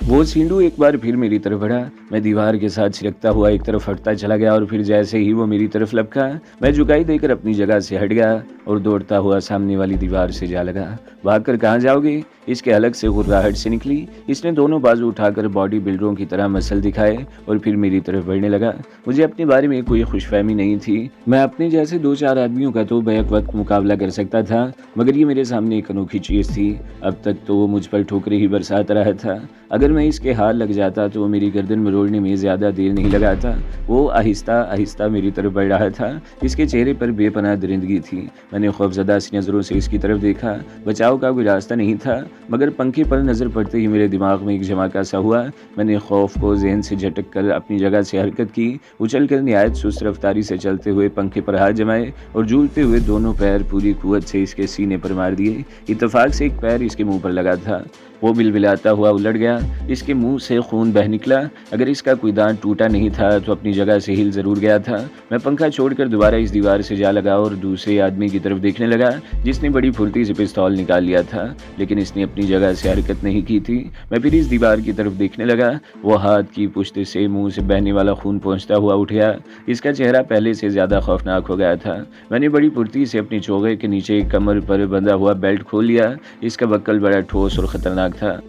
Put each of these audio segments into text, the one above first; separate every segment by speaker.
Speaker 1: वो सींडू एक बार फिर मेरी तरफ बढ़ा। मैं दीवार के साथ छिड़कता हुआ एक तरफ हटता चला गया और फिर जैसे ही वो मेरी तरफ लपका, मैं झुकाई देकर अपनी जगह से हट गया और दौड़ता हुआ सामने वाली दीवार से जा लगा। भागकर कहाँ जाओगे? इसके अलग से गुर्राहट से निकली। इसने दोनों बाजू उठाकर बॉडी बिल्डरों की तरह मसल दिखाए और फिर मेरी तरफ बढ़ने लगा। मुझे अपने बारे में कोई खुशफहमी नहीं थी। मैं अपने जैसे 2-4 आदमियों का तो बैक वक्त मुकाबला कर सकता था, मगर ये मेरे सामने एक अनोखी चीज़ थी। अब तक तो वो मुझ पर ठोकरें ही बरसाता रहा था। अगर मैं इसके हाथ लग जाता तो वो मेरी गर्दन मरोड़ने में ज़्यादा देर नहीं लगाता। वो आहिस्ता आहिस्ता मेरी तरफ बढ़ रहा था। इसके चेहरे पर बेपनाह दरिंदगी थी। मैंने खौफजदा सी नज़रों से इसकी तरफ देखा। बचाव का कोई रास्ता नहीं था, मगर पंखे पर नज़र पड़ते ही मेरे दिमाग में एक झमाका सा हुआ। मैंने खौफ को जहन से झटक कर अपनी जगह से हरकत की। उछल कर निहायत सुस्त रफ्तारी से चलते हुए पंखे पर हाथ जमाए और झूलते हुए दोनों पैर पूरी कुव्वत से इसके सीने पर मार दिए। इत्तेफाक से एक पैर इसके मुंह पर लगा था। वो बिलबिलाता हुआ उलट गया। इसके मुंह से खून बह निकला। अगर इसका कोई दांत टूटा नहीं था तो अपनी जगह से हिल ज़रूर गया था। मैं पंखा छोड़कर दोबारा इस दीवार से जा लगा और दूसरे आदमी की तरफ देखने लगा, जिसने बड़ी फुर्ती से पिस्तौल निकाल लिया था, लेकिन इसने अपनी जगह से हरकत नहीं की थी। मैं फिर इस दीवार की तरफ देखने लगा। वो हाथ की पुश्त से मुंह से बहने वाला खून पहुँचता हुआ उठ गया। इसका चेहरा पहले से ज़्यादा खौफनाक हो गया था। मैंने बड़ी फुर्ती से अपनी चोगे के नीचे कमर पर बंधा हुआ बेल्ट खोल लिया। इसका बक्कल बड़ा ठोस और ख़तरनाक था।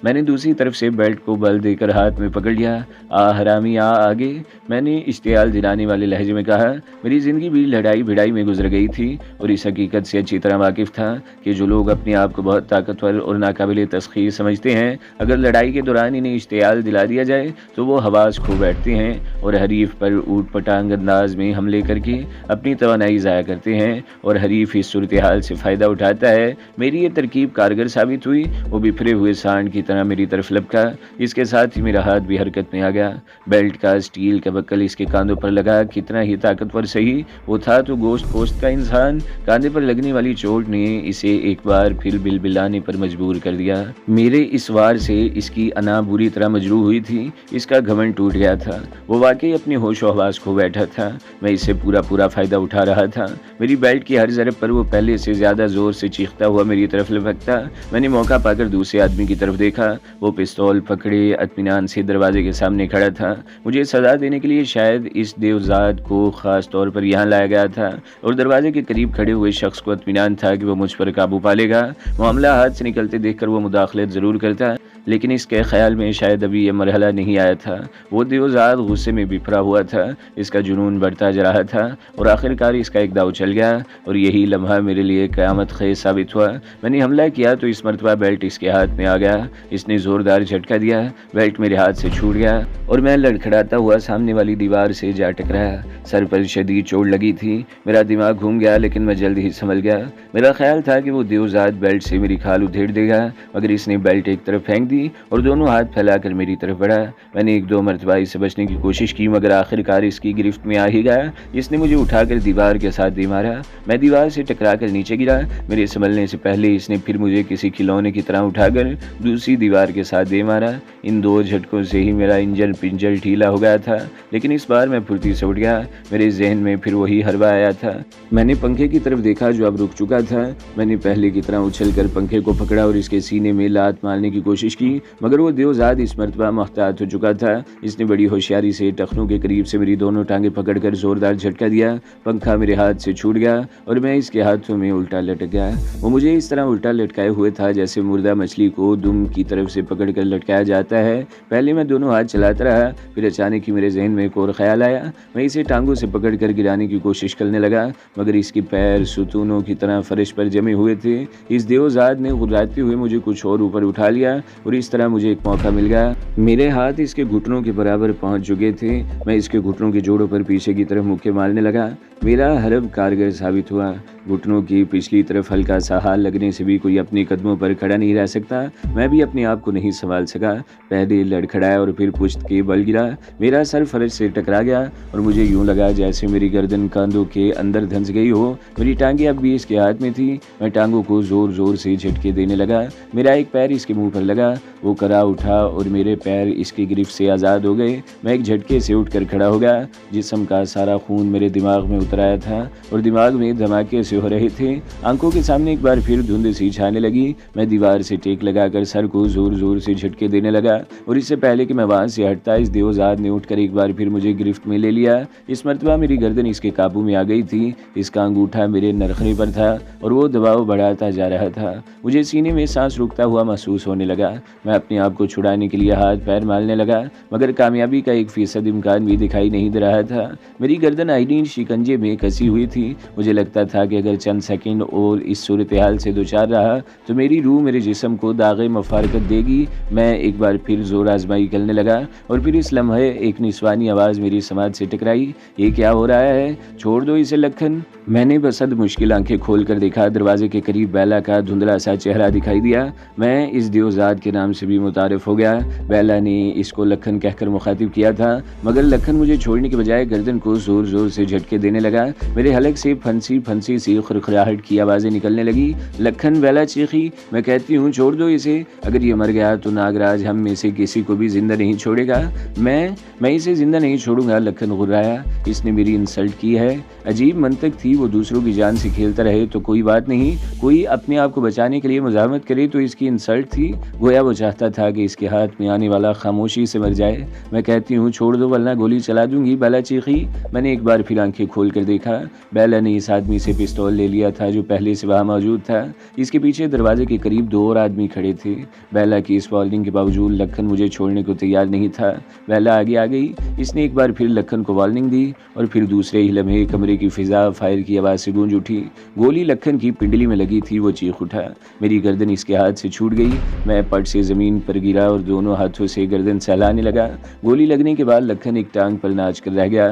Speaker 1: मैंने दूसरी तरफ से बेल्ट को बल देकर हाथ में पकड़ लिया। आ हरामी आ आगे, मैंने इश्तियाल दिलाने वाले लहजे में कहा। मेरी ज़िंदगी भी लड़ाई भिड़ाई में गुजर गई थी और इस हकीकत से अच्छी तरह वाकिफ़ था कि जो लोग अपने आप को बहुत ताकतवर और नाकाबिले तस्खीर समझते हैं, अगर लड़ाई के दौरान इन्हें इश्तियाल दिला दिया जाए तो वो हवास खो बैठते हैं और हरीफ पर ऊट पटांग अंदाज में हमले करके अपनी तवानाई ज़ाया करते हैं और हरीफ इस सूरत हाल से फ़ायदा उठाता है। मेरी ये तरकीब कारगर साबित हुई। वो बिफरे हुए सांड की तरह मेरी तरफ लपका। इसके साथ ही मेरा हाथ भी हरकत में आ गया। बेल्ट का स्टील का बक्कल इसके कांधों पर लगा। कितना ही ताकतवर सही वो था तो गोश्त पोस्ट का इंसान। कांधे पर लगने वाली चोट ने इसे एक बार फिर बिलबिलाने पर मजबूर कर दिया। मेरे इस वार से इसकी अना बुरी तरह मजरूह हुई थी। इसका घमंड टूट गया था। वो वाकई अपनी होश व हवास खो बैठा था। मैं इससे पूरा फ़ायदा उठा रहा था। मेरी बेल्ट की हर ज़रब पर वो पहले से ज़्यादा ज़ोर से चीखता हुआ मेरी तरफ लपकता। मैंने मौका पाकर दूसरे आदमी की तरफ देखा। वो पिस्तौल पकड़े इत्मीनान से दरवाजे के सामने खड़ा था। मुझे सजा देने के लिए शायद इस देवजात को ख़ास तौर पर यहाँ लाया गया था और दरवाजे के करीब खड़े हुए शख्स को इत्मीनान था कि वो मुझ पर काबू पा लेगा। मामला हाथ से निकलते देखकर वो मुदाखलत ज़रूर करता, लेकिन इसके ख्याल में शायद अभी ये मरहला नहीं आया था। वो देवजात गुस्से में बिफरा हुआ था। इसका जुनून बढ़ता जा रहा था और आखिरकार इसका एक दाव चल गया और यही लम्हा मेरे लिए क़यामत ख़ेज़ साबित हुआ। मैंने हमला किया तो इस मरतबा बेल्ट इसके हाथ में आ गया। इसने ज़ोरदार झटका दिया। बेल्ट मेरे हाथ से छूट गया और मैं लड़खड़ाता हुआ सामने वाली दीवार से जा टकराया। सर पर शदीद चोट लगी थी। मेरा दिमाग घूम गया, लेकिन मैं जल्द ही संभल गया। मेरा ख्याल था कि वो देवजात बेल्ट से मेरी खाल उधेड़ देगा, मगर इसने बेल्ट एक तरफ फेंक दी और दोनों हाथ फैलाकर मेरी तरफ बढ़ा। मैंने एक दो मरतबा इससे बचने की कोशिश की, मगर आखिरकार इसकी गिरफ्त में आ ही गया। इसने मुझे उठाकर दीवार के साथ दे मारा। मैं दीवार से टकराकर नीचे गिरा। मेरे संभलने से पहले इसने फिर मुझे किसी खिलौने की तरह उठाकर दूसरी दीवार के साथ दे मारा। इन दो झटकों से ही मेरा इंजन पिंजल ढीला हो गया था, लेकिन इस बार मैं फुर्ती से उठ गया। मेरे जहन में फिर वही हरवा आया था। मैंने पंखे की तरफ देखा जो अब रुक चुका था। मैंने पहले की तरह उछलकर पंखे को पकड़ा और इसके सीने में लात मारने की कोशिश की, मगर वो देवजात इस मरतबा मुहतात हो चुका था। इसने बड़ी होशियारी से टखनों के करीब से मेरी दोनों टांगें पकड़कर जोरदार झटका दिया। पंखा मेरे हाथ से छूट गया और मैं इसके हाथों में उल्टा लटक गया। वो मुझे इस तरह उल्टा लटकाए हुए था जैसे मुर्दा मछली को दुम की तरफ से पकड़कर लटकाया जाता है। पहले मैं दोनों हाथ चलाता रहा, फिर अचानक ही मेरे जहन में एक और ख्याल आया। मैं इसे टांगों से पकड़कर गिराने की कोशिश करने लगा, मगर इसके पैर सुतूनों की तरह फर्श पर जमे हुए थे। इस देवजात ने गुर्राते हुए मुझे कुछ और ऊपर उठा लिया और इस तरह मुझे एक मौका मिल गया। मेरे हाथ इसके घुटनों के बराबर पहुंच चुके थे। मैं इसके घुटनों के जोड़ों पर पीछे की तरफ मुक्के मारने लगा। मेरा हरब कारगर साबित हुआ। घुटनों की पिछली तरफ हल्का सा हाल लगने से भी कोई अपने कदमों पर खड़ा नहीं रह सकता। मैं भी अपने आप को नहीं संभाल सका। पहले लड़खड़ाया और फिर पुश्त के बल गिरा। मेरा सर फर्श से टकरा गया और मुझे यूं लगा जैसे मेरी गर्दन कंधों के अंदर धंस गई हो। मेरी टांगें अब भी इसके हाथ में थी। मैं टांगों को जोर जोर से झटके देने लगा। मेरा एक पैर इसके मुंह पर लगा। वो करा उठा और मेरे पैर इसकी गिरफ्त से आज़ाद हो गए। मैं एक झटके से उठकर खड़ा हो गया। जिस्म का सारा खून मेरे दिमाग में उतर आया था और दिमाग में धमाके से हो रहे थे। आंखों के सामने एक बार फिर धुंध सी छाने लगी। मैं दीवार से टेक लगाकर सर को को ज़ोर ज़ोर से झटके देने लगा और इससे पहले कि मैं वहाँ से हटता इस देवज़ात ने उठकर एक बार फिर मुझे गिरफ्त में ले लिया। इस मर्तबा मेरी गर्दन इसके काबू में आ गई थी। इसका अंगूठा मेरे नरखने पर था और वो दबाव बढ़ाता जा रहा था। मुझे सीने में सांस रुकता हुआ महसूस होने लगा। मैं अपने आप को छुड़ाने के लिए हाथ पैर मारने लगा, मगर कामयाबी का 1% इम्कान भी दिखाई नहीं दे रहा था। मेरी गर्दन आईनीन शिकंजे में कसी हुई थी। मुझे लगता था कि अगर चंद सेकंड और इस सूरत हाल से दोचार रहा तो मेरी रूह मेरे जिस्म को दागे मफारकत देगी। मैं एक बार फिर जोर आजमाई करने लगा और फिर इस लम्हे एक निस्वानी आवाज़ मेरी समाज से टकराई। ये क्या हो रहा है? छोड़ दो इसे लखन। मैंने बसद मुश्किल आंखें खोल कर देखा। दरवाजे के करीब बेला का धुंधला सा चेहरा दिखाई दिया। मैं इस देवज़ात के नाम से भी मुतारिफ हो गया। बेला ने इसको लखन कहकर मुखातिब किया था, मगर लखन मुझे छोड़ने के बजाय गर्दन को जोर जोर से झटके देने लगा। मेरे हलक से फंसी फंसी सी खुरखुराहट की आवाज़ें निकलने लगी। लखन, बेला चीखी। मैं कहती हूँ छोड़ दो इसे। अगर ये मर गया तो नागराज हम में से किसी को भी जिंदा नहीं छोड़ेगा। मैं इसे जिंदा नहीं छोड़ूंगा। लखन गुर्राया। इसने मेरी इंसल्ट की है। अजीब मंतक थी। वो दूसरों की जान से खेलता रहे तो कोई बात नहीं, कोई अपने आप को बचाने के लिए मुजाहमत करे तो इसकी इंसल्ट थी। गोया वो चाहता था कि इसके हाथ में आने वाला खामोशी से मर जाए। मैं कहती हूँ छोड़ दो वरना गोली चला दूंगी। बेला चीखी। मैंने एक बार फिर आंखें खोल कर देखा। बेला ने इस आदमी से पिस्तौल ले लिया था जो पहले से वहाँ मौजूद था। इसके पीछे दरवाजे के करीब 2 और आदमी खड़े थे। बेला की इस वार्निंग के बावजूद लखन मुझे छोड़ने को तैयार नहीं था। बेला आगे आ गई। इसने एक बार फिर लखन को वार्निंग दी और फिर दूसरे ही लम्हे कमरे की फिजा फायर की आवाज़ से गूंज उठी। गोली लखन की पिंडली में लगी थी। वो चीख उठा। मेरी गर्दन इसके हाथ से छूट गई। मैं पट से ज़मीन पर गिरा और दोनों हाथों से गर्दन सहलाने लगा। गोली लगने के बाद लखन एक टांग पर नाच कर रह गया।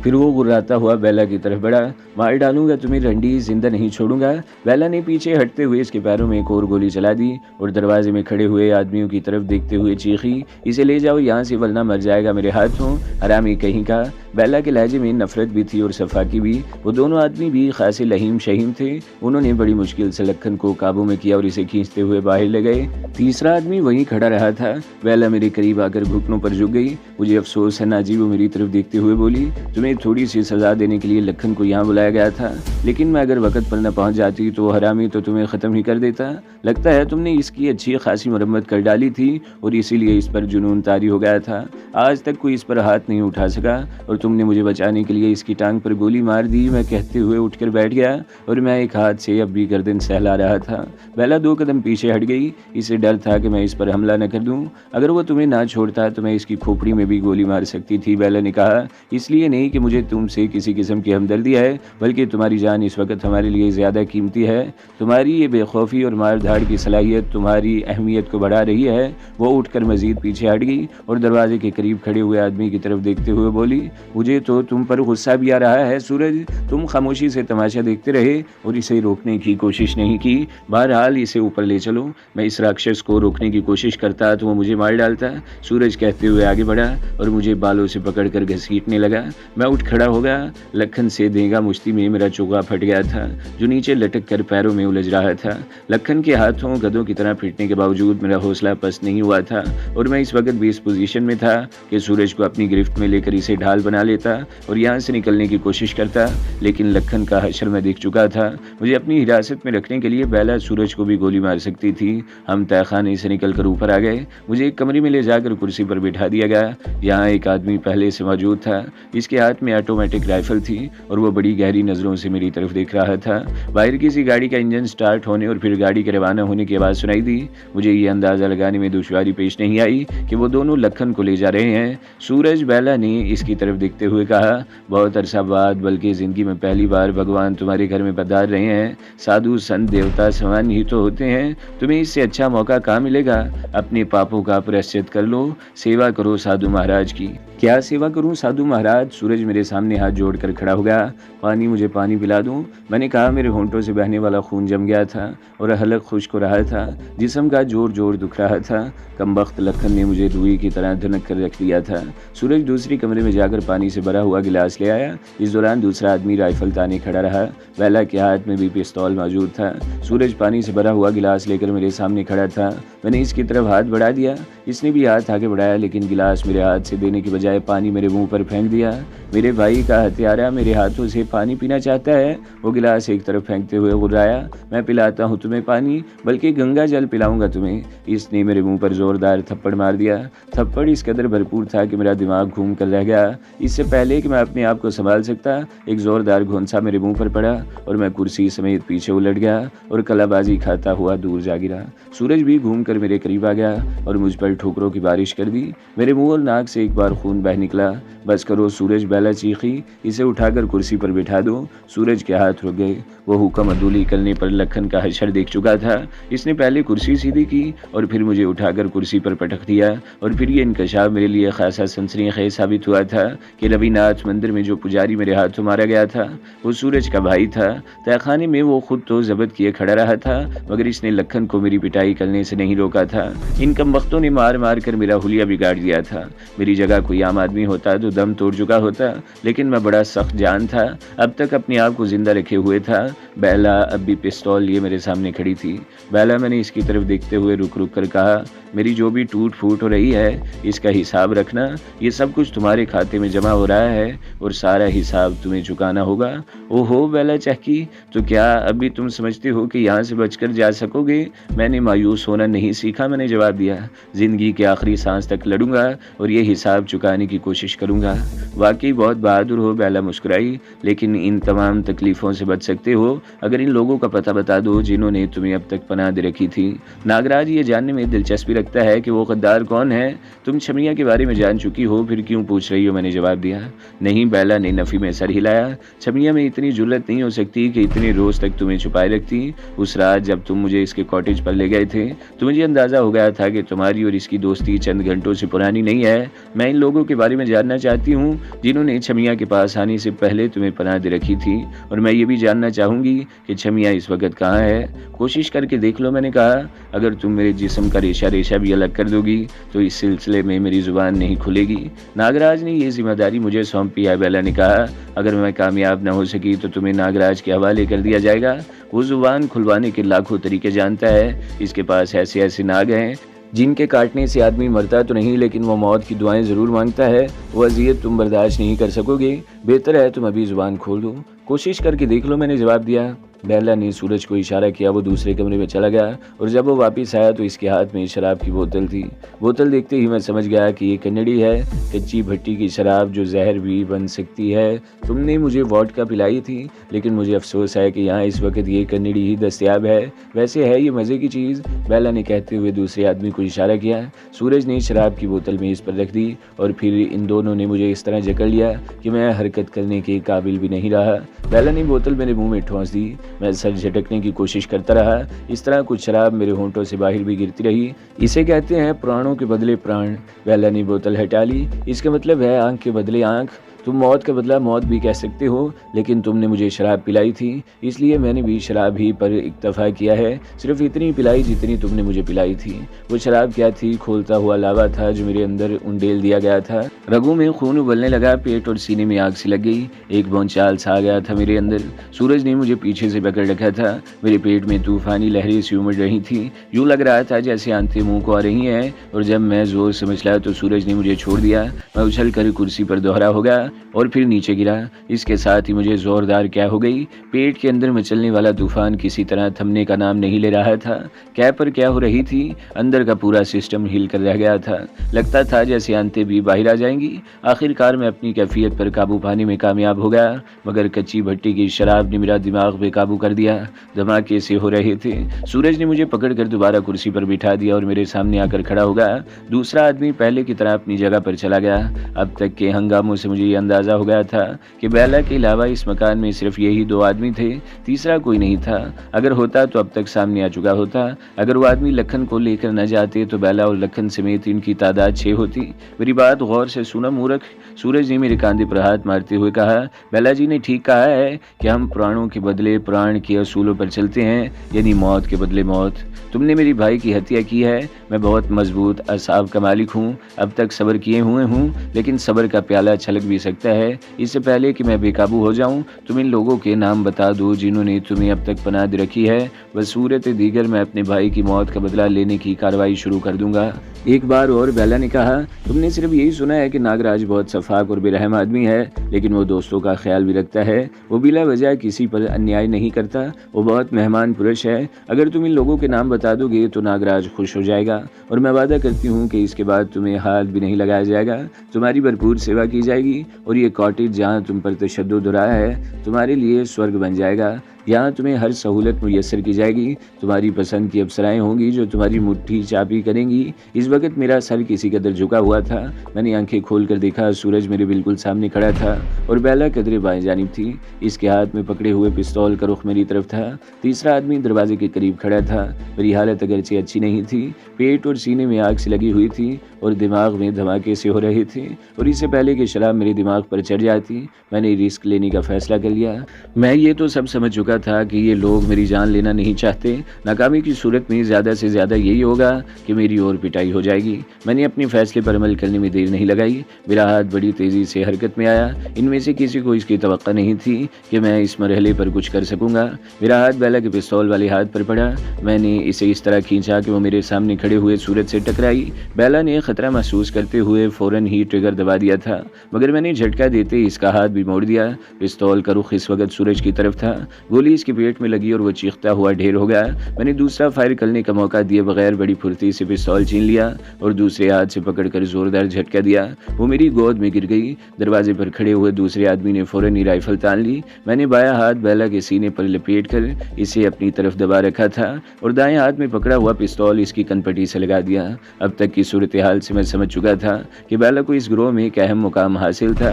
Speaker 1: फिर वो गुर्राता हुआ बेला की तरफ बढ़ा। मार डालूंगा तुम्हें रंडी, जिंदा नहीं छोड़ूंगा। बेला ने पीछे हटते हुए इसके पैरों में एक और गोली चला दी और दरवाजे में खड़े हुए आदमियों की तरफ देखते हुए चीखी, इसे ले जाओ यहाँ से वरना मर जाएगा मेरे हाथों, हरामी कहीं का। बेला के लहजे में नफरत भी थी और सफाकी भी। वो दोनों आदमी भी खासे लहीम शहीम थे। उन्होंने बड़ी मुश्किल से लखन को काबू में किया और इसे खींचते हुए बाहर ले गए। तीसरा आदमी वहीं खड़ा रहा था। बेला मेरे करीब आकर घुटनों पर झुक गई। मुझे अफसोस है नाजी, वो मेरी तरफ देखते हुए बोली, तुम्हें थोड़ी सी सजा देने के लिए लखन को यहाँ बुलाया गया था, लेकिन मैं अगर वक्त पर न पहुँच जाती तो हरामी तो तुम्हें ख़त्म ही कर देता। लगता है तुमने इसकी अच्छी खासी मरम्मत कर डाली थी और इसीलिए इस पर जुनून तारी हो गया था। आज तक कोई इस पर हाथ नहीं उठा सका और तुमने मुझे बचाने के लिए इसकी टांग पर गोली मार दी। मैं कहते हुए उठकर बैठ गया और मैं एक हाथ से अब भी गर्दन सहला रहा था। बेला 2 कदम पीछे हट गई। इसे डर था कि मैं इस पर हमला न कर दूं। अगर वो तुम्हें ना छोड़ता तो मैं इसकी खोपड़ी में भी गोली मार सकती थी। बेला ने कहा, इसलिए नहीं कि मुझे तुमसे किसी किस्म की हमदर्दी है, बल्कि तुम्हारी जान इस वक्त हमारे लिए ज़्यादा कीमती है। तुम्हारी ये बेखौफी और मार धाड़ की सलाहियत तुम्हारी अहमियत को बढ़ा रही है। वो उठकर मजीद पीछे हट गई और दरवाजे के करीब खड़े हुए आदमी की तरफ देखते हुए बोली, मुझे तो तुम पर गुस्सा भी आ रहा है सूरज। तुम खामोशी से तमाशा देखते रहे और इसे रोकने की कोशिश नहीं की। बहरहाल इसे ऊपर ले चलो। मैं इस राक्षस को रोकने की कोशिश करता तो वो मुझे मार डालता। सूरज कहते हुए आगे बढ़ा और मुझे बालों से पकड़कर घसीटने लगा। मैं उठ खड़ा हो गया। लखन से देगा मुश्ती में मेरा चोगा फट गया था जो नीचे लटक कर पैरों में उलझ रहा था। लखन के हाथों गधों की तरह फिटने के बावजूद मेरा हौसला पस्त नहीं हुआ था और मैं इस वक्त भी इस पोजीशन में था कि सूरज को अपनी गिरफ्त में लेकर इसे ढाल बना लेता और यहाँ से निकलने की कोशिश करता। लेकिन लखन का हशर मैं देख चुका था। मुझे अपनी हिरासत में रखने के लिए बेला सूरज को भी गोली मार सकती थी। हम तहखाने से निकलकर ऊपर आ गए। मुझे एक कमरे में ले जाकर कुर्सी पर बिठा दिया गया। यहाँ एक आदमी पहले से मौजूद था। इसके हाथ में ऑटोमेटिक राइफल थी और वो बड़ी गहरी नज़रों से मेरी तरफ देख रहा था। बाहर किसी गाड़ी का इंजन स्टार्ट होने और फिर गाड़ी के रवाना होने की आवाज़ सुनाई दी। मुझे ये अंदाज़ा लगाने में दुश्वारी पेश नहीं आई कि वो दोनों लखन को ले जा रहे हैं। सूरज, बेला ने इसकी तरफ देखते हुए कहा, बहुत अरसा बाद, बल्कि ज़िंदगी में पहली बार भगवान तुम्हारे घर में पधार रहे हैं। साधु संत देवता समान ही तो होते हैं। तुम्हें इससे अच्छा मौका कहाँ मिलेगा? अपने पापों का प्रायश्चित कर लो, सेवा करो साधु महाराज की। क्या सेवा करूं साधु महाराज? सूरज मेरे सामने हाथ जोड़कर खड़ा हो गया। पानी, मुझे पानी पिला दूं? मैंने कहा। मेरे होंठों से बहने वाला खून जम गया था और हलक खुश्क हो रहा था। जिस्म का जोर जोर दुख रहा था। कमबख्त लखन ने मुझे रुई की तरह धनक कर रख दिया था। सूरज दूसरी कमरे में जाकर पानी से भरा हुआ गिलास ले आया। इस दौरान दूसरा आदमी राइफल ताने खड़ा रहा। बेला के हाथ में भी पिस्तौल मौजूद था। सूरज पानी से भरा हुआ गिलास लेकर मेरे सामने खड़ा था। मैंने इसकी तरफ हाथ बढ़ा दिया। इसने भी हाथ आगे बढ़ाया, लेकिन गिलास मेरे हाथ से देने की बजाय पानी मेरे मुंह पर फेंक दिया। मेरे भाई का हत्यारा मेरे हाथों से पानी पीना चाहता है। वो गिलास एक तरफ फेंकते हुए गुर्राया, मैं पिलाता हूँ तुम्हें पानी, बल्कि गंगा जल पिलाऊंगा तुम्हें। इसने मेरे मुंह पर जोरदार थप्पड़ मार दिया। थप्पड़ इस कदर भरपूर था कि मेरा दिमाग घूम कर रह गया। इससे पहले कि मैं अपने आप को संभाल सकता, एक जोरदार घोंसा मेरे मुंह पर पड़ा और मैं कुर्सी समेत पीछे उलट गया और कलाबाजी खाता हुआ दूर जा गिरा। सूरज भी घूम कर मेरे करीब आ गया और मुझ पर ठोकरों की बारिश कर दी। मेरे मुंह और नाक से एक बार खून बह निकला। बस करो सूरज, बेला चीखी, इसे उठाकर कुर्सी पर बिठा दो। सूरज के हाथ रुक गए। वो हुक्म अदूली करने पर लखन का हशर देख चुका था। इसने पहले कुर्सी सीधी की और फिर मुझे उठाकर कुर्सी पर पटक दिया। और फिर ये इंकशाफ मेरे लिए खासा सनसनीखेज साबित हुआ था कि रविनाथ मंदिर में जो पुजारी मेरे हाथों मारा गया था वो सूरज का भाई था। तहखाने में वो खुद तो जब्त किए खड़ा रहा था, मगर इसने लखन को मेरी पिटाई करने से नहीं रोका था। इन कम वक्तों ने मार मार कर मेरा हुलिया बिगाड़ दिया था। मेरी जगह कोई आम आदमी होता तो दम तोड़ चुका होता, लेकिन मैं बड़ा सख्त जान था। अब तक अपने आप को जिंदा रखे हुए था। बेला अब भी पिस्तौल लिए मेरे सामने खड़ी थी। बेला, मैंने इसकी तरफ देखते हुए रुक रुक कर कहा, मेरी जो भी टूट फूट हो रही है इसका हिसाब रखना। ये सब कुछ तुम्हारे खाते में जमा हो रहा है और सारा हिसाब तुम्हें चुकाना होगा। ओहो बेला चहकी, तो क्या अभी तुम समझते हो कि यहाँ से बचकर जा सकोगे? मैंने मायूस होना नहीं सीखा। मैंने जवाब दिया, जिंदगी के आखिरी सांस तक लड़ूंगा और ये हिसाब चुकाने की कोशिश करूंगा। वाकई बहुत बहादुर हो, बेला मुस्कुराई, लेकिन इन तमाम तकलीफों से बच सकते हो अगर इन लोगों का पता बता दो जिन्होंने तुम्हें अब तक पनाह दे रखी थी। नागराज, ये जानने में दिलचस्पी रखता है कि वो गद्दार कौन है। तुम छमिया के बारे में जान चुकी हो, फिर क्यों पूछ रही हो? मैंने जवाब दिया। नहीं, बेला ने नफी में सर हिलाया। छमिया में इतनी जुर्रत नहीं हो सकती कि इतने रोज तक तुम्हें छुपाए रखती। उस रात जब तुम मुझे इसके कॉटेज पर ले गए थे तो मुझे अंदाजा हो गया था कि तुम्हारी और इसकी दोस्ती चंद घंटों से पुरानी नहीं है। मैं इन लोगों के बारे में जानना चाहती हूँ जिन्होंने छमिया के पास आने से पहले तुम्हें पनाह दे रखी थी, और मैं ये भी जानना चाहूंगी कि छमिया इस वक्त कहाँ है। कोशिश करके देख लो, मैंने कहा। अगर तुम मेरे जिस्म का रेशा रेशा भी अलग कर दोगी तो इस सिलसिले में मेरी जुबान नहीं खुलेगी। नागराज ने ये जिम्मेदारी मुझे सौंपी है, बेला ने कहा। अगर मैं कामयाब न हो सकी तो तुम्हें नागराज के हवाले कर दिया जाएगा। वो जुबान खुलवाने के लाखों तरीके जानता है। इसके पास ऐसे ऐसे नाग हैं जिनके काटने से आदमी मरता तो नहीं, लेकिन वो मौत की दुआएं ज़रूर मांगता है। वो अजियत तुम बर्दाश्त नहीं कर सकोगे। बेहतर है तुम अभी जुबान खोल दो। कोशिश करके देख लो, मैंने जवाब दिया। बेला ने सूरज को इशारा किया। वो दूसरे कमरे में चला गया और जब वो वापस आया तो इसके हाथ में शराब की बोतल थी। बोतल देखते ही मैं समझ गया कि ये कन्नड़ी है, कच्ची भट्टी की शराब जो जहर भी बन सकती है। तुमने मुझे वोडका पिलाई थी, लेकिन मुझे अफसोस है कि यहाँ इस वक्त ये कन्नड़ी ही दस्तयाब है। वैसे है ये मज़े की चीज़, बेला ने कहते हुए दूसरे आदमी को इशारा किया। सूरज ने शराब की बोतल में इस पर रख दी और फिर इन दोनों ने मुझे इस तरह जकड़ लिया कि मैं हरकत करने के काबिल भी नहीं रहा। बेला ने बोतल मेरे मुँह में ठोंस दी। मैं सर झटकने की कोशिश करता रहा। इस तरह कुछ शराब मेरे होंठों से बाहर भी गिरती रही। इसे कहते हैं प्राणों के बदले प्राण। बेला ने बोतल हटा ली। इसका मतलब है आंख के बदले आंख। तुम मौत का बदला मौत भी कह सकते हो, लेकिन तुमने मुझे शराब पिलाई थी, इसलिए मैंने भी शराब ही पर इक्तफा किया है। सिर्फ इतनी पिलाई जितनी तुमने मुझे पिलाई थी। वो शराब क्या थी? खोलता हुआ लावा था जो मेरे अंदर उंडेल दिया गया था। रगों में खून उबलने लगा, पेट और सीने में आग सी लग गई। एक भौंचाल सा आ गया था मेरे अंदर। सूरज ने मुझे पीछे से पकड़ रखा था। मेरे पेट में तूफानी लहरें सी उमड़ रही थी। यूँ लग रहा था जैसे आंतें मुंह को आ रही हैं। और जब मैं जोर से मचला तो सूरज ने मुझे छोड़ दिया। मैं उछल कर कुर्सी पर दोहरा हो गया और फिर नीचे गिरा। इसके साथ ही मुझे जोरदार क्या हो गई। पेट के अंदर मचलने वाला तूफान किसी तरह थमने का नाम नहीं ले रहा था। क्या पर क्या हो रही थी, अंदर का पूरा सिस्टम हिल कर रह गया था। लगता था जैसे आंतें भी बाहर आ जाएंगी। आखिरकार मैं अपनी कैफियत पर काबू पाने में कामयाब हो गया, मगर कच्ची भट्टी की शराब ने मेरा दिमाग बेकाबू कर दिया। धमाके से हो रहे थे। सूरज ने मुझे पकड़कर दोबारा कुर्सी पर बिठा दिया और मेरे सामने आकर खड़ा हो गया। दूसरा आदमी पहले की तरह अपनी जगह पर चला गया। अब तक के हंगामों से मुझे ये अंदाजा हो गया था कि बेला के अलावा इस मकान में सिर्फ यही दो आदमी थे, तीसरा कोई नहीं था। अगर होता तो अब तक सामने आ चुका होता। अगर वो आदमी लखन को लेकर न जाते तो बेला और लखन समेत इनकी तादाद 6 होती। मेरी बात गौर से सुना मूर्ख। सूरज ने मेरे कांधे पर हाथ मारते हुए कहा, बेला जी ने ठीक कहा है कि हम प्राणों के बदले प्राण के असूलों पर चलते हैं, यानी मौत के बदले मौत। तुमने मेरी भाई की हत्या की है। मैं बहुत मजबूत असाब का मालिक हूँ। अब तक सब्र किए हुए हूँ, लेकिन सब्र का प्याला छलक भी सकता है। इससे पहले कि मैं बेकाबू हो जाऊं, तुम इन लोगों के नाम बता दो जिन्होंने तुम्हें अब तक पनाह दे रखी है। बसूरत दीगर मैं अपने भाई की मौत का बदला लेने की कार्रवाई शुरू कर दूंगा। एक बार और बेला ने कहा, तुमने सिर्फ यही सुना है कि नागराज बहुत सफाक और बेरहम आदमी है, लेकिन वो दोस्तों का ख्याल भी रखता है। वो बिला वजह किसी पर अन्याय नहीं करता। वो बहुत मेहमान पुरुष है। अगर तुम इन लोगों के नाम बता दोगे तो नागराज खुश हो जाएगा और मैं वादा करती हूँ कि इसके बाद तुम्हें हाथ भी नहीं लगाया जाएगा। तुम्हारी भरपूर सेवा की जाएगी और ये कॉटेज जहाँ तुम पर तशद्दुद हो रहा है तुम्हारे लिए स्वर्ग बन जाएगा। यहाँ तुम्हें हर सहूलत मुयस्सर की जाएगी। तुम्हारी पसंद की अप्सराएं होंगी जो तुम्हारी मुट्ठी चापी करेंगी। इस वक्त मेरा सर किसी कदर झुका हुआ था। मैंने आंखें खोलकर देखा, सूरज मेरे बिल्कुल सामने खड़ा था और बेला कदरे बाएं जानिब थी। इसके हाथ में पकड़े हुए पिस्तौल का रुख मेरी तरफ था। तीसरा आदमी दरवाजे के करीब खड़ा था। मेरी हालत अगरचे अच्छी नहीं थी। पेट और सीने में आग से लगी हुई थी और दिमाग में धमाके से हो रहे थे। और इससे पहले कि शराब मेरे दिमाग पर चढ़ जाती, मैंने रिस्क लेने का फैसला कर लिया। मैं ये तो सब समझ चुका था कि ये लोग मेरी जान लेना नहीं चाहते। नाकामी की सूरत में ज़्यादा से ज़्यादा यही होगा कि मेरी और पिटाई हो जाएगी। मैंने अपने फैसले पर अमल करने में देर नहीं लगाई। मेरा हाथ बड़ी तेज़ी से हरकत में आया। इनमें से किसी को इसकी तवक्का नहीं थी कि मैं इस मरहले पर कुछ कर सकूंगा। मेरा हाथ बेला के पिस्तौल वाले हाथ पर पड़ा। मैंने इसे इस तरह खींचा कि वो मेरे सामने खड़े हुए सूरज से टकराई। बेला ने खतरा महसूस करते हुए फ़ौरन ही ट्रिगर दबा दिया था, मगर मैंने झटका देते इसका हाथ भी मोड़ दिया। पिस्तौल का रुख इस वक्त सूरज की तरफ था। गोली इसके पेट में लगी और वो चीखता हुआ ढेर हो गया। मैंने दूसरा फायर करने का मौका दिए बगैर बड़ी फुर्ती से पिस्तौल छीन लिया और दूसरे हाथ से पकड़कर जोरदार झटका दिया। वो मेरी गोद में गिर गई। दरवाजे पर खड़े हुए दूसरे आदमी ने फौरन ही राइफल तान ली। मैंने बायां हाथ बेला के सीने पर लपेट कर इसे अपनी तरफ दबा रखा था और दाएं हाथ में पकड़ा हुआ पिस्तौल इसकी कनपटी से लगा दिया। अब तक की सूरत हाल से मैं समझ चुका था कि बेला को इस ग्रोह में एक अहम मुकाम हासिल था।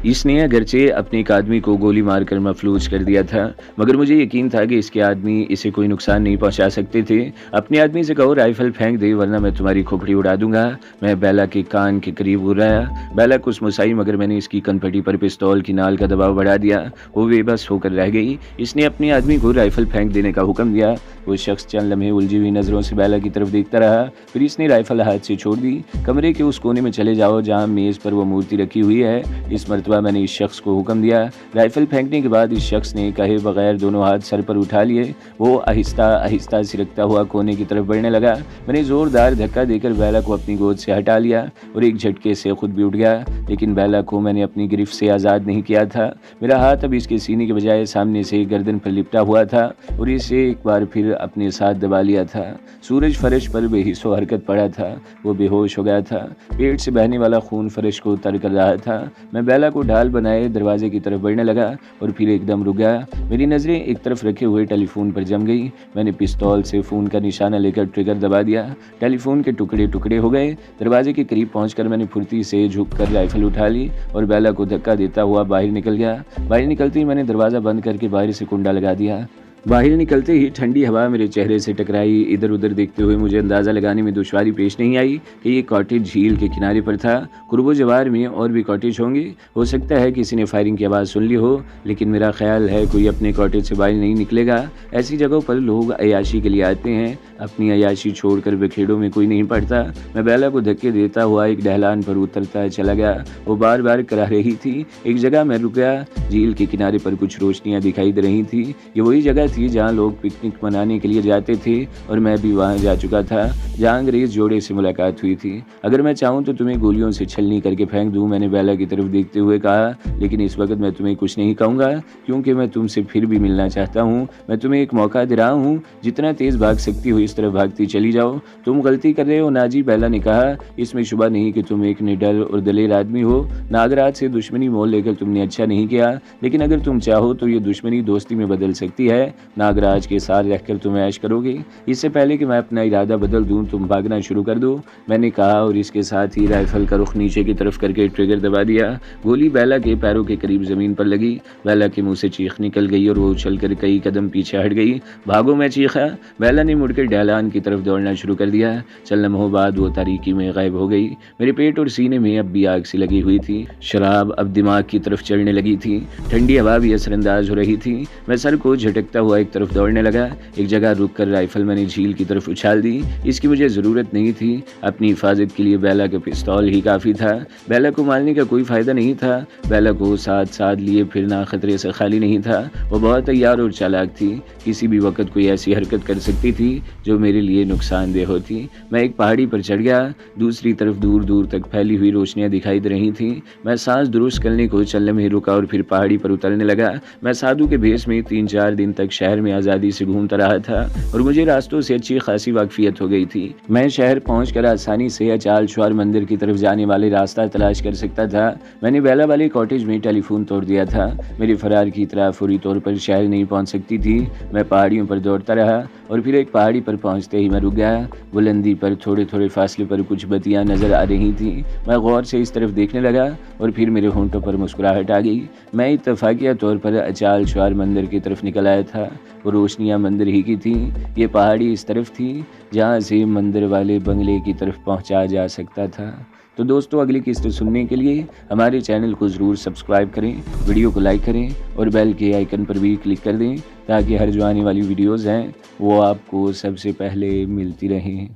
Speaker 1: इसने अगरचे अपने एक आदमी को गोली मारकर मफलूज कर दिया था, मगर मुझे यकीन था कि इसके आदमी इसे कोई नुकसान नहीं पहुंचा सकते थे। अपने आदमी से कहो राइफल फेंक दे वरना मैं तुम्हारी खोपड़ी उड़ा दूंगा। मैं बेला के कान के करीब गुर्राया। बेला कुछ मुसाई, मगर मैंने इसकी कनपटी पर पिस्तौल की नाल का दबाव बढ़ा दिया। वो बेबस होकर रह गई। इसने अपने आदमी को राइफल फेंक देने का हुक्म दिया। वो शख्स चंद लम्हे उलझी हुई नजरों से बेला की तरफ देखता रहा। फिर इसने राइफल हाथ से छोड़ दी। कमरे के उस कोने में चले जाओ जहाँ मेज पर वो मूर्ति रखी हुई है। इस मरतबा मैंने इस शख्स को हुक्म दिया। राइफल फेंकने के बाद इस शख्स ने कहे बगैर दोनों हाथ सर पर उठा लिए। वो आहिस्ता आहिस्ता सिरकता हुआ कोने की तरफ बढ़ने लगा। मैंने जोरदार धक्का देकर बेला को अपनी गोद से हटा लिया और एक झटके से खुद भी उठ गया, लेकिन बेला को मैंने अपनी गिरफ्त से आज़ाद नहीं किया था। मेरा हाथ अब इसके सीने के बजाय सामने से गर्दन पर लिपटा हुआ था और इसे एक बार फिर अपने साथ दबा लिया था। सूरज फर्श पर बेहिस्सो हरकत पड़ा था। वो बेहोश हो गया था। पेट से बहने वाला खून फर्श को तर कर रहा था। मैं बेला को ढाल बनाए दरवाजे की तरफ बढ़ने लगा और फिर एकदम रुक गया। मेरी नज़रें एक तरफ रखे हुए टेलीफोन पर जम गई। मैंने पिस्तौल से फ़ोन का निशाना लेकर ट्रिगर दबा दिया। टेलीफोन के टुकड़े टुकड़े हो गए। दरवाजे के करीब पहुंचकर मैंने फुर्ती से झुककर राइफल उठा ली और बेला को धक्का देता हुआ बाहर निकल गया। बाहर निकलते ही मैंने दरवाज़ा बंद करके बाहर से कुंडा लगा दिया। बाहर निकलते ही ठंडी हवा मेरे चेहरे से टकराई। इधर उधर देखते हुए मुझे अंदाज़ा लगाने में दुश्वारी पेश नहीं आई कि ये कॉटेज झील के किनारे पर था। कुर्बो जवार में और भी कॉटेज होंगे। हो सकता है किसी ने फायरिंग की आवाज़ सुन ली हो, लेकिन मेरा ख्याल है कोई अपने कॉटेज से बाहर नहीं निकलेगा। ऐसी जगहों पर लोग अयाशी के लिए आते हैं। अपनी अयाशी छोड़कर बखेड़ों में कोई नहीं पड़ता। मैं बेला को धक्के देता हुआ एक ढलान पर उतरता चला गया। वो बार बार करा रही थी। एक जगह मैं रुक गया। झील के किनारे पर कुछ रोशनियाँ दिखाई दे रही थी। ये वही जगह थी जहाँ लोग पिकनिक मनाने के लिए जाते थे और मैं भी वहाँ जा चुका था जहाँ अंग्रेज जोड़े से मुलाकात हुई थी। अगर मैं चाहूँ तो तुम्हें गोलियों से छलनी करके फेंक दूँ, मैंने बेला की तरफ देखते हुए कहा, लेकिन इस वक्त मैं तुम्हें कुछ नहीं कहूँगा क्योंकि मैं तुमसे फिर भी मिलना चाहता हूँ। मैं तुम्हें एक मौका दे रहा हूँ। जितना तेज़ भाग सकती हो इस तरफ भागती चली जाओ। तुम गलती कर रहे हो नाजी, बेला ने कहा। इसमें शुबा नहीं कि तुम एक निडर और दलेर आदमी हो। नागराज से दुश्मनी मोल लेकर तुमने अच्छा नहीं किया, लेकिन अगर तुम चाहो तो ये दुश्मनी दोस्ती में बदल सकती है। नागराज के साथ रहकर तुम ऐश करोगे। इससे पहले कि मैं अपना इरादा बदल दूं तुम भागना शुरू कर दो, मैंने कहा और इसके साथ ही राइफल का रुख नीचे की तरफ करके ट्रिगर दबा दिया। गोली बेला के पैरों के करीब जमीन पर लगी। बेला के मुंह से चीख निकल गई और वो उछल कर कई कदम पीछे हट गई। भागो, मैं चीखा। बेला ने मुड़कर ढलान की तरफ दौड़ना शुरू कर दिया। चंद लम्हों बाद वो तारीकी में गायब हो गई। मेरे पेट और सीने में अब भी आग सी लगी हुई थी। शराब अब दिमाग की तरफ चढ़ने लगी थी। ठंडी हवा भी असरअंदाज हो रही थी। मैं सर को झटकता हुआ एक तरफ दौड़ने लगा। एक जगह रुककर राइफल मैंने झील की तरफ उछाल दी। इसकी मुझे ज़रूरत नहीं थी। अपनी हिफाजत के लिए बेला का पिस्तौल ही काफ़ी था। बेला को मारने का कोई फ़ायदा नहीं था। बेला को साथ साथ लिए फिरना खतरे से खाली नहीं था। वो बहुत तैयार और चालाक थी। किसी भी वक्त कोई ऐसी हरकत कर सकती थी जो मेरे लिए नुकसानदेह होती। मैं एक पहाड़ी पर चढ़ गया। दूसरी तरफ दूर दूर तक फैली हुई रोशनियां दिखाई दे रही थीं। मैं सांस दुरुस्त करने को चंद लम्हे रुका और फिर पहाड़ी पर उतरने लगा। मैं साधु के भेष में 3-4 दिन तक शहर में आज़ादी से घूमता रहा था और मुझे रास्तों से अच्छी खासी वाकफियत हो गई थी। मैं शहर पहुंचकर आसानी से अचाल चौर मंदिर की तरफ जाने वाले रास्ता तलाश कर सकता था। मैंने बेला वाले कॉटेज में टेलीफोन तोड़ दिया था। मेरे फरार की तरह फौरी तौर पर शहर नहीं पहुंच सकती थी। मैं पहाड़ियों पर दौड़ता रहा और फिर एक पहाड़ी पर पहुंचते ही मैं रुक गया। बुलंदी पर थोड़े थोड़े फासले पर कुछ बत्तियां नजर आ रही थी। मैं गौर से इस तरफ देखने लगा और फिर मेरे होंठों पर मुस्कुराहट आ गई। मैं इत्तफाकिया तौर पर अचाल चौर मंदिर की तरफ निकल आया था। वो रोशनियां मंदिर ही की थी। ये पहाड़ी इस तरफ थी जहाँ से मंदिर वाले बंगले की तरफ पहुँचा जा सकता था। तो दोस्तों, अगली किस्त सुनने के लिए हमारे चैनल को ज़रूर सब्सक्राइब करें, वीडियो को लाइक करें और बेल के आइकन पर भी क्लिक कर दें ताकि हर जो आने वाली वीडियोज़ हैं वो आपको सबसे पहले मिलती रहें।